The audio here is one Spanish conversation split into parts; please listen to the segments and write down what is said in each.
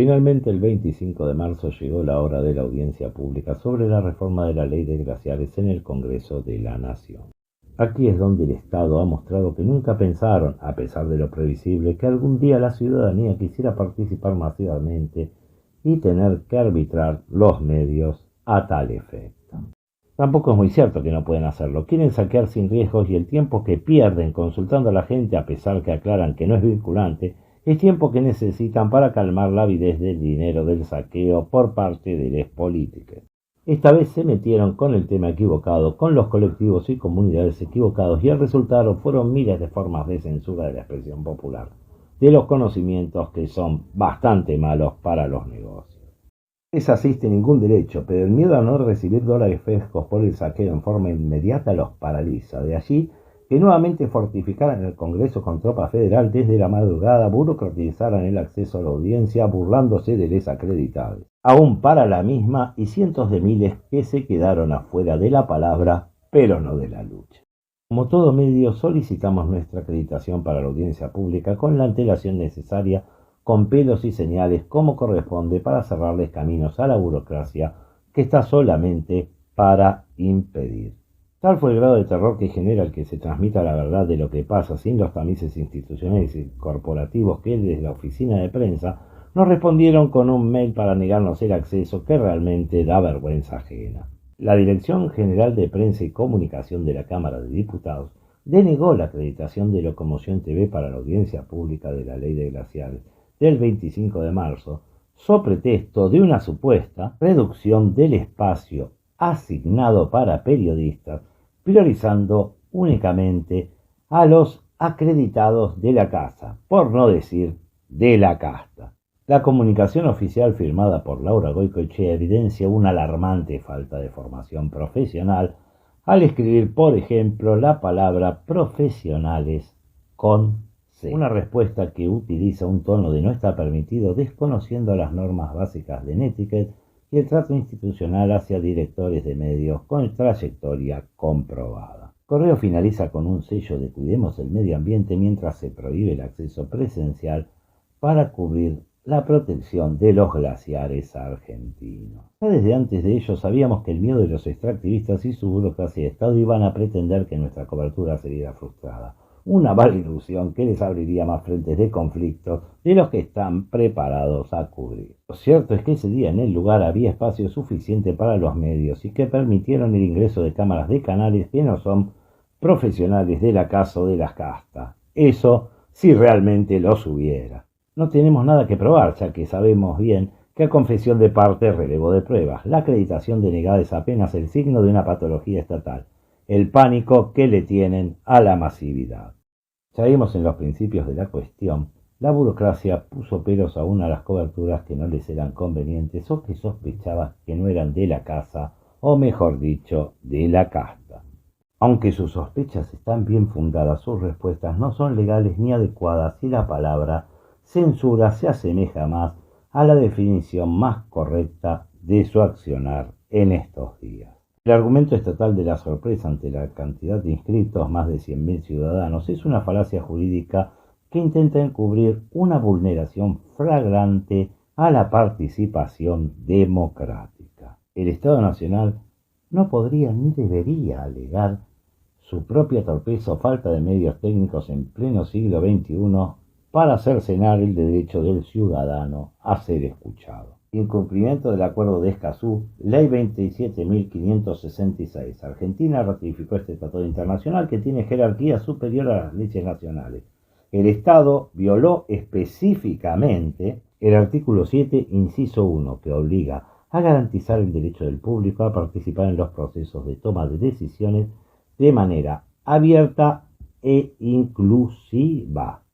Finalmente, el 25 de marzo llegó la hora de la audiencia pública sobre la reforma de la Ley de Glaciares en el Congreso de la Nación. Aquí es donde el Estado ha mostrado que nunca pensaron, a pesar de lo previsible, que algún día la ciudadanía quisiera participar masivamente y tener que arbitrar los medios a tal efecto. Tampoco es muy cierto que no pueden hacerlo. Quieren saquear sin riesgos y el tiempo que pierden consultando a la gente, a pesar que aclaran que no es vinculante, es tiempo que necesitan para calmar la avidez del dinero del saqueo por parte de los políticos. Esta vez se metieron con el tema equivocado, con los colectivos y comunidades equivocados, y el resultado fueron miles de formas de censura de la expresión popular, de los conocimientos que son bastante malos para los negocios. Les asiste ningún derecho, pero el miedo a no recibir dólares frescos por el saqueo en forma inmediata los paraliza. De allí que nuevamente fortificaran el Congreso con tropa federal desde la madrugada, burocratizaran el acceso a la audiencia, burlándose de les acreditados, aún para la misma, y cientos de miles que se quedaron afuera de la palabra, pero no de la lucha. Como todo medio, solicitamos nuestra acreditación para la audiencia pública con la antelación necesaria, con pelos y señales como corresponde, para cerrarles caminos a la burocracia que está solamente para impedir. Tal fue el grado de terror que genera el que se transmita la verdad de lo que pasa sin los tamices institucionales y corporativos que desde la oficina de prensa nos respondieron con un mail para negarnos el acceso que realmente da vergüenza ajena. La Dirección General de Prensa y Comunicación de la Cámara de Diputados denegó la acreditación de Locomoción TV para la audiencia pública de la Ley de Glaciares del 25 de marzo, so pretexto de una supuesta reducción del espacio asignado para periodistas, priorizando únicamente a los acreditados de la casa, por no decir de la casta. La comunicación oficial firmada por Laura Goicoechea evidencia una alarmante falta de formación profesional al escribir, por ejemplo, la palabra profesionales con C. Una respuesta que utiliza un tono de no está permitido, desconociendo las normas básicas de Netiquette y el trato institucional hacia directores de medios con trayectoria comprobada. Correo finaliza con un sello de Cuidemos el Medio Ambiente mientras se prohíbe el acceso presencial para cubrir la protección de los glaciares argentinos. Ya desde antes de ello sabíamos que el miedo de los extractivistas y su burocracia de Estado iban a pretender que nuestra cobertura sería frustrada. Una mala ilusión que les abriría más frentes de conflicto de los que están preparados a cubrir. Lo cierto es que ese día en el lugar había espacio suficiente para los medios y que permitieron el ingreso de cámaras de canales que no son profesionales de la casa o de las castas. Eso si realmente los hubiera. No tenemos nada que probar, ya que sabemos bien que a confesión de parte relevo de pruebas. La acreditación denegada es apenas el signo de una patología estatal, el pánico que le tienen a la masividad. Ya vimos en los principios de la cuestión, la burocracia puso pelos aún a las coberturas que no les eran convenientes o que sospechaba que no eran de la casa, o mejor dicho, de la casta. Aunque sus sospechas están bien fundadas, sus respuestas no son legales ni adecuadas y la palabra censura se asemeja más a la definición más correcta de su accionar en estos días. El argumento estatal de la sorpresa ante la cantidad de inscritos, más de 100.000 ciudadanos, es una falacia jurídica que intenta encubrir una vulneración flagrante a la participación democrática. El Estado Nacional no podría ni debería alegar su propia torpeza o falta de medios técnicos en pleno siglo XXI para cercenar el derecho del ciudadano a ser escuchado. Incumplimiento del Acuerdo de Escazú, Ley 27.566. Argentina ratificó este tratado internacional que tiene jerarquía superior a las leyes nacionales. El Estado violó específicamente el artículo 7, inciso 1, que obliga a garantizar el derecho del público a participar en los procesos de toma de decisiones de manera abierta e inclusiva.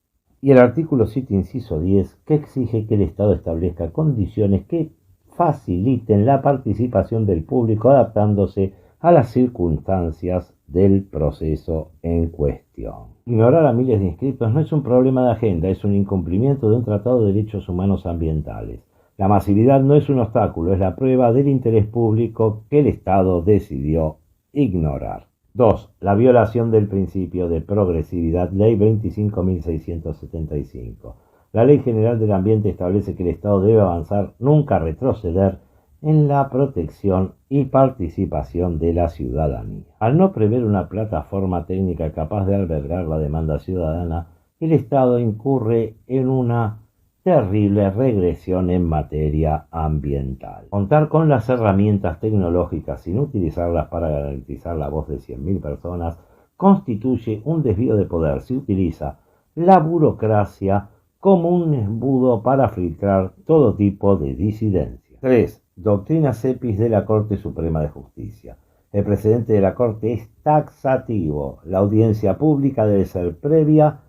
Y el artículo 7, inciso 10, que exige que el Estado establezca condiciones que faciliten la participación del público adaptándose a las circunstancias del proceso en cuestión. Ignorar a miles de inscritos no es un problema de agenda, es un incumplimiento de un tratado de derechos humanos ambientales. La masividad no es un obstáculo, es la prueba del interés público que el Estado decidió ignorar. 2. La violación del principio de progresividad, Ley 25.675. La Ley General del Ambiente establece que el Estado debe avanzar, nunca retroceder, en la protección y participación de la ciudadanía. Al no prever una plataforma técnica capaz de albergar la demanda ciudadana, el Estado incurre en una terrible regresión en materia ambiental. Contar con las herramientas tecnológicas sin utilizarlas para garantizar la voz de 100.000 personas constituye un desvío de poder. Se utiliza la burocracia como un embudo para filtrar todo tipo de disidencia. 3. Doctrina CEPIS de la Corte Suprema de Justicia. El precedente de la Corte es taxativo. La audiencia pública debe ser previa,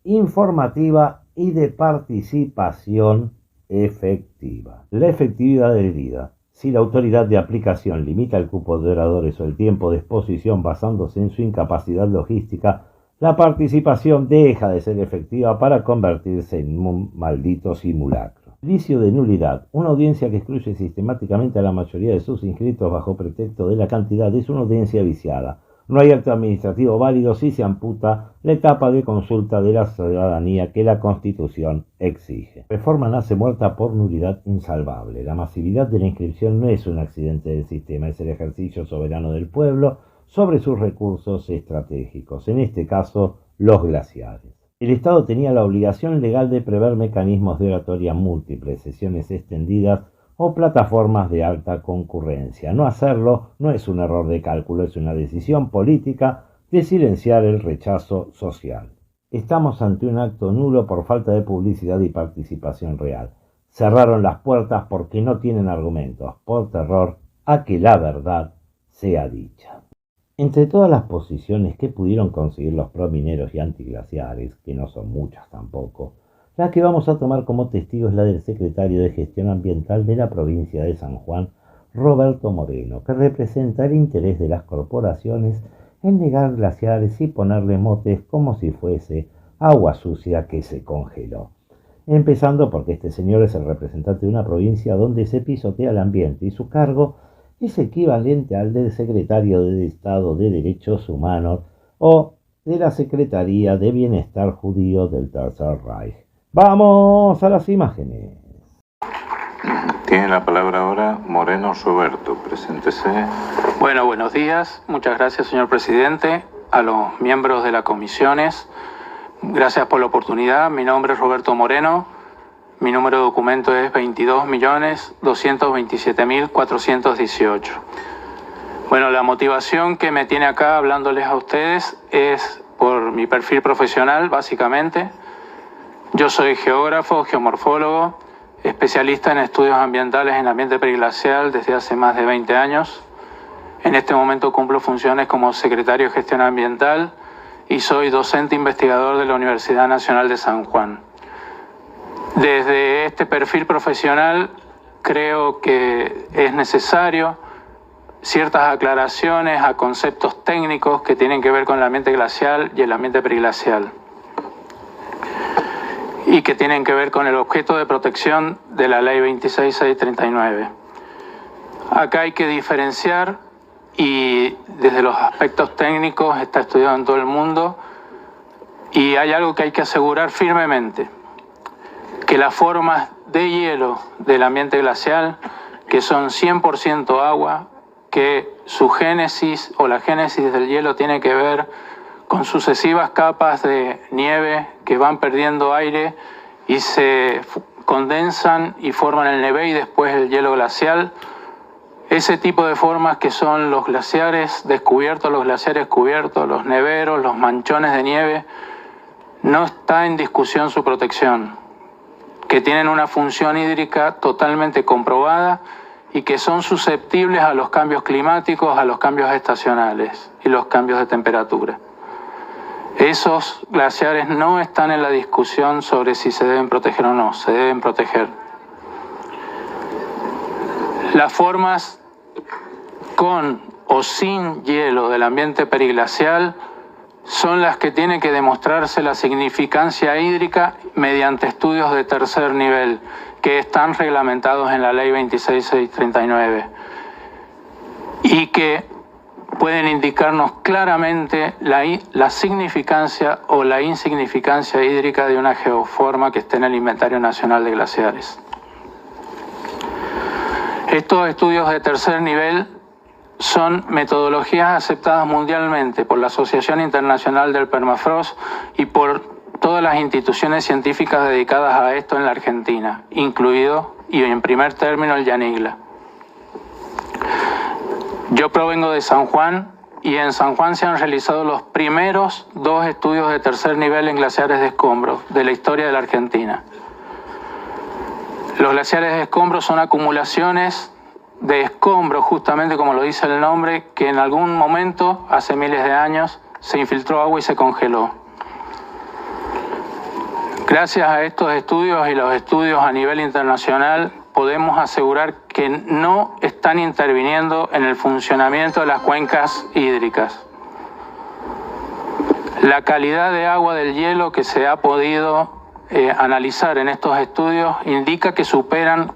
informativa y de participación efectiva. La efectividad debida. Si la autoridad de aplicación limita el cupo de oradores o el tiempo de exposición basándose en su incapacidad logística, la participación deja de ser efectiva para convertirse en un maldito simulacro. Vicio de nulidad. Una audiencia que excluye sistemáticamente a la mayoría de sus inscritos bajo pretexto de la cantidad es una audiencia viciada. No hay acto administrativo válido si se amputa la etapa de consulta de la ciudadanía que la Constitución exige. Reforma nace muerta por nulidad insalvable. La masividad de la inscripción no es un accidente del sistema, es el ejercicio soberano del pueblo sobre sus recursos estratégicos, en este caso los glaciares. El Estado tenía la obligación legal de prever mecanismos de oratoria múltiples, sesiones extendidas o plataformas de alta concurrencia. No hacerlo no es un error de cálculo, es una decisión política de silenciar el rechazo social. Estamos ante un acto nulo por falta de publicidad y participación real. Cerraron las puertas porque no tienen argumentos, por terror a que la verdad sea dicha. Entre todas las posiciones que pudieron conseguir los promineros y antiglaciares, que no son muchas tampoco, la que vamos a tomar como testigo es la del secretario de Gestión Ambiental de la provincia de San Juan, Roberto Moreno, que representa el interés de las corporaciones en negar glaciares y ponerle motes como si fuese agua sucia que se congeló. Empezando porque este señor es el representante de una provincia donde se pisotea el ambiente y su cargo es equivalente al del secretario de Estado de Derechos Humanos o de la Secretaría de Bienestar Judío del Tercer Reich. ¡Vamos a las imágenes! Tiene la palabra ahora Moreno Roberto. Preséntese. Bueno, buenos días. Muchas gracias, señor presidente. A los miembros de las comisiones, gracias por la oportunidad. Mi nombre es Roberto Moreno. Mi número de documento es 22.227.418. Bueno, la motivación que me tiene acá hablándoles a ustedes es por mi perfil profesional, básicamente. Yo soy geógrafo, geomorfólogo, especialista en estudios ambientales en ambiente periglacial desde hace más de 20 años. En este momento cumplo funciones como secretario de Gestión Ambiental y soy docente investigador de la Universidad Nacional de San Juan. Desde este perfil profesional creo que es necesario ciertas aclaraciones a conceptos técnicos que tienen que ver con el ambiente glacial y el ambiente periglacial y que tienen que ver con el objeto de protección de la Ley 26639. Acá hay que diferenciar, y desde los aspectos técnicos está estudiado en todo el mundo, y hay algo que hay que asegurar firmemente: que las formas de hielo del ambiente glacial, que son 100% agua, que su génesis o la génesis del hielo tiene que ver con sucesivas capas de nieve que van perdiendo aire y se condensan y forman el neve y después el hielo glacial. Ese tipo de formas que son los glaciares descubiertos, los glaciares cubiertos, los neveros, los manchones de nieve, no está en discusión su protección, que tienen una función hídrica totalmente comprobada y que son susceptibles a los cambios climáticos, a los cambios estacionales y los cambios de temperatura. Esos glaciares no están en la discusión sobre si se deben proteger o no, se deben proteger. Las formas con o sin hielo del ambiente periglacial son las que tiene que demostrarse la significancia hídrica mediante estudios de tercer nivel que están reglamentados en la Ley 26639 y que pueden indicarnos claramente la significancia o la insignificancia hídrica de una geoforma que esté en el Inventario Nacional de Glaciares. Estos estudios de tercer nivel son metodologías aceptadas mundialmente por la Asociación Internacional del Permafrost y por todas las instituciones científicas dedicadas a esto en la Argentina, incluido, y en primer término, el Yanigla. Yo provengo de San Juan y en San Juan se han realizado los primeros 2 estudios de tercer nivel en glaciares de escombros de la historia de la Argentina. Los glaciares de escombros son acumulaciones de escombros, justamente como lo dice el nombre, que en algún momento, hace miles de años, se infiltró agua y se congeló. Gracias a estos estudios y los estudios a nivel internacional, podemos asegurar que no están interviniendo en el funcionamiento de las cuencas hídricas. La calidad de agua del hielo que se ha podido analizar en estos estudios indica que superan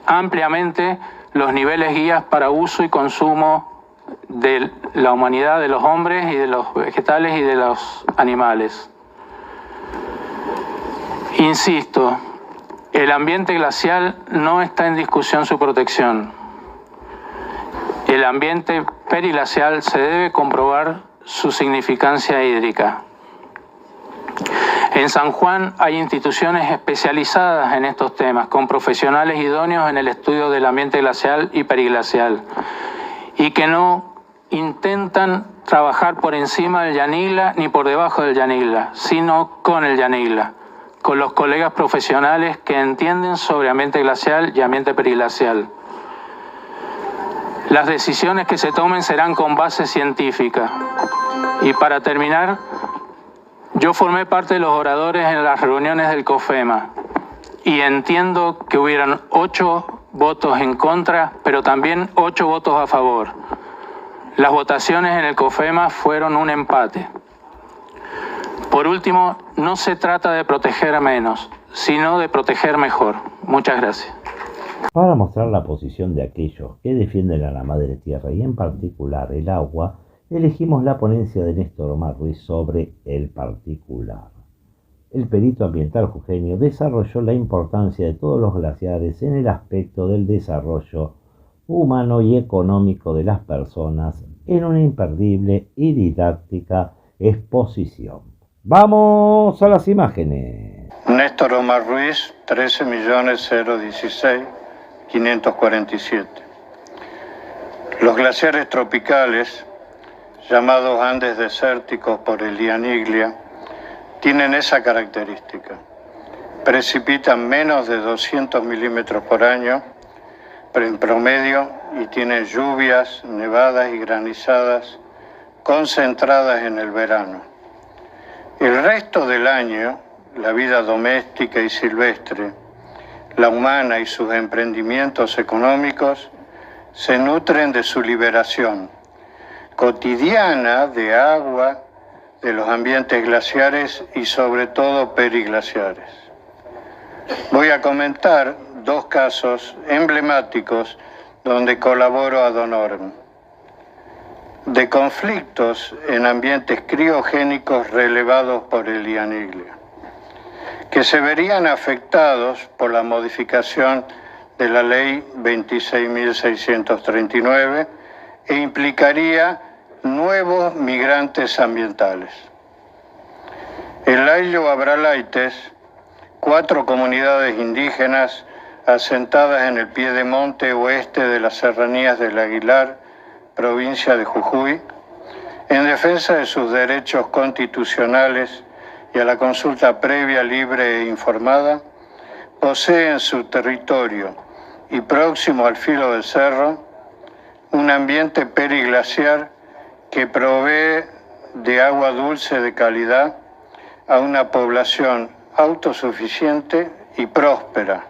ampliamente los niveles guías para uso y consumo de la humanidad, de los hombres y de los vegetales y de los animales. Insisto, el ambiente glacial no está en discusión su protección. El ambiente periglacial se debe comprobar su significancia hídrica. En San Juan hay instituciones especializadas en estos temas, con profesionales idóneos en el estudio del ambiente glacial y periglacial, y que no intentan trabajar por encima del Yanigla ni por debajo del Yanigla, sino con el Yanigla, con los colegas profesionales que entienden sobre ambiente glacial y ambiente periglacial. Las decisiones que se tomen serán con base científica. Y para terminar, yo formé parte de los oradores en las reuniones del COFEMA y entiendo que hubieran 8 votos en contra, pero también 8 votos a favor. Las votaciones en el COFEMA fueron un empate. Por último, no se trata de proteger menos, sino de proteger mejor. Muchas gracias. Para mostrar la posición de aquellos que defienden a la Madre Tierra y en particular el agua, elegimos la ponencia de Néstor Omar Ruiz sobre el particular. El perito ambiental jujeño desarrolló la importancia de todos los glaciares en el aspecto del desarrollo humano y económico de las personas en una imperdible y didáctica exposición. ¡Vamos a las imágenes! Néstor Omar Ruiz, 13.016.547. Los glaciares tropicales, llamados Andes desérticos por el Yanigla, tienen esa característica. Precipitan menos de 200 milímetros por año en promedio y tienen lluvias, nevadas y granizadas concentradas en el verano. El resto del año, la vida doméstica y silvestre, la humana y sus emprendimientos económicos se nutren de su liberación cotidiana de agua de los ambientes glaciares y sobre todo periglaciares. Voy a comentar 2 casos emblemáticos donde colaboro ad honorem, de conflictos en ambientes criogénicos relevados por el Yanigla, que se verían afectados por la modificación de la Ley 26.639 e implicaría nuevos migrantes ambientales. En Lailo Abralaites, 4 comunidades indígenas asentadas en el piedemonte oeste de las serranías del Aguilar, provincia de Jujuy, en defensa de sus derechos constitucionales y a la consulta previa, libre e informada, poseen su territorio y próximo al filo del cerro un ambiente periglaciar que provee de agua dulce de calidad a una población autosuficiente y próspera,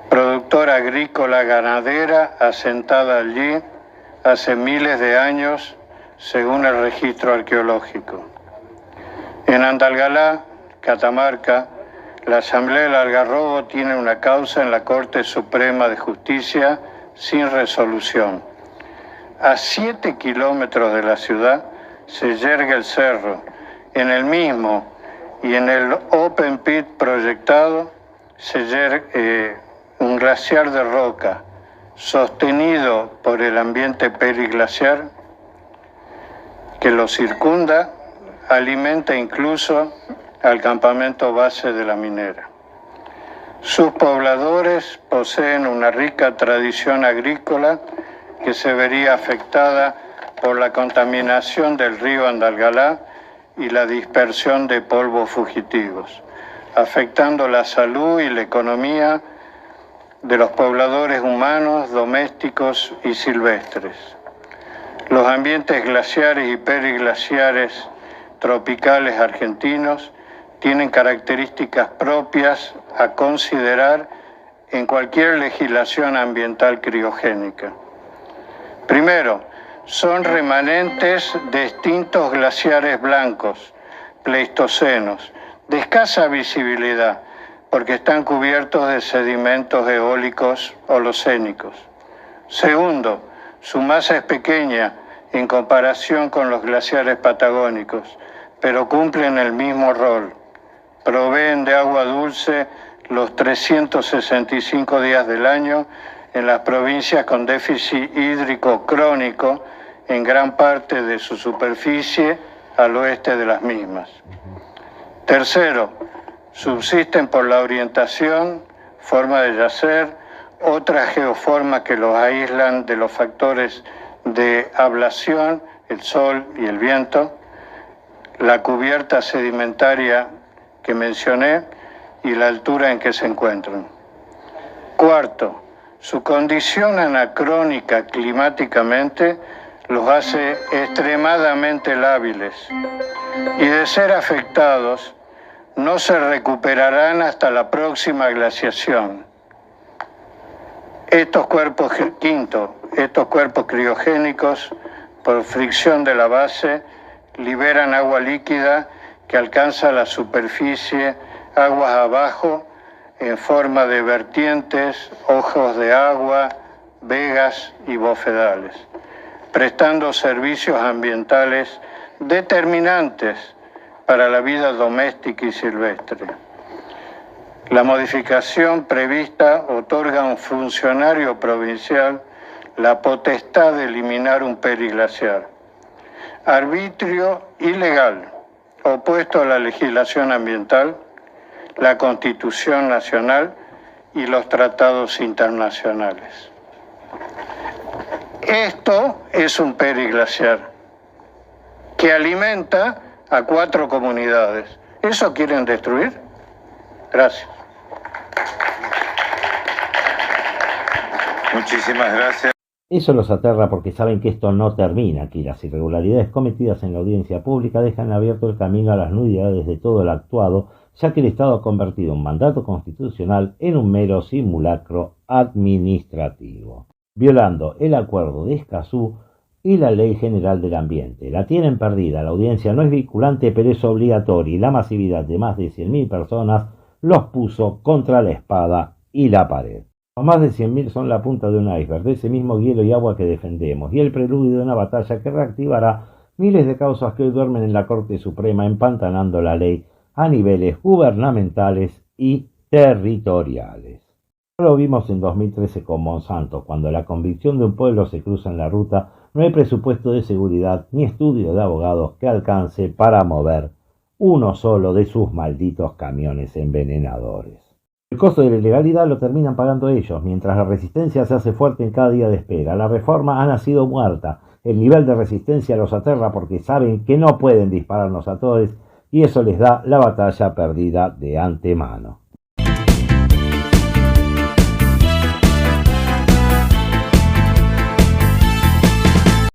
productora agrícola ganadera asentada allí hace miles de años según el registro arqueológico. En Andalgalá, Catamarca, la Asamblea del Algarrobo tiene una causa en la Corte Suprema de Justicia sin resolución, a 7 kilómetros de la ciudad, se yergue el cerro. En el mismo y en el open pit proyectado se yergue un glaciar de roca sostenido por el ambiente periglaciar que lo circunda, alimenta incluso al campamento base de la minera. Sus pobladores poseen una rica tradición agrícola que se vería afectada por la contaminación del río Andalgalá y la dispersión de polvos fugitivos, afectando la salud y la economía de los pobladores humanos, domésticos y silvestres. Los ambientes glaciares y periglaciares tropicales argentinos tienen características propias a considerar en cualquier legislación ambiental criogénica. Primero, son remanentes de extintos glaciares blancos, pleistocenos, de escasa visibilidad, porque están cubiertos de sedimentos eólicos holocénicos. Segundo, su masa es pequeña en comparación con los glaciares patagónicos, pero cumplen el mismo rol. Proveen de agua dulce los 365 días del año en las provincias con déficit hídrico crónico, en gran parte de su superficie al oeste de las mismas. Tercero, subsisten por la orientación, forma de yacer, otras geoformas que los aíslan de los factores de ablación, el sol y el viento, la cubierta sedimentaria que mencioné y la altura en que se encuentran. Cuarto, su condición anacrónica climáticamente los hace extremadamente lábiles y de ser afectados no se recuperarán hasta la próxima glaciación. Estos cuerpos criogénicos, por fricción de la base, liberan agua líquida que alcanza la superficie aguas abajo en forma de vertientes, ojos de agua, vegas y bofedales, prestando servicios ambientales determinantes para la vida doméstica y silvestre. La modificación prevista otorga a un funcionario provincial la potestad de eliminar un periglaciar. Arbitrio ilegal, opuesto a la legislación ambiental, la Constitución Nacional y los tratados internacionales. Esto es un periglaciar que alimenta a 4 comunidades. ¿Eso quieren destruir? Gracias. Muchísimas gracias. Eso los aterra porque saben que esto no termina aquí. Las irregularidades cometidas en la audiencia pública dejan abierto el camino a las nulidades de todo el actuado, ya que el Estado ha convertido un mandato constitucional en un mero simulacro administrativo, violando el acuerdo de Escazú y la Ley General del Ambiente. La tienen perdida, la audiencia no es vinculante, pero es obligatoria, y la masividad de más de 100.000 personas los puso contra la espada y la pared. Los más de 100.000 son la punta de un iceberg, de ese mismo hielo y agua que defendemos, y el preludio de una batalla que reactivará miles de causas que hoy duermen en la Corte Suprema, empantanando la ley a niveles gubernamentales y territoriales. Lo vimos en 2013 con Monsanto, cuando la convicción de un pueblo se cruza en la ruta, no hay presupuesto de seguridad ni estudio de abogados que alcance para mover uno solo de sus malditos camiones envenenadores. El costo de la ilegalidad lo terminan pagando ellos, mientras la resistencia se hace fuerte en cada día de espera. La reforma ha nacido muerta. El nivel de resistencia los aterra porque saben que no pueden dispararnos a todos y eso les da la batalla perdida de antemano.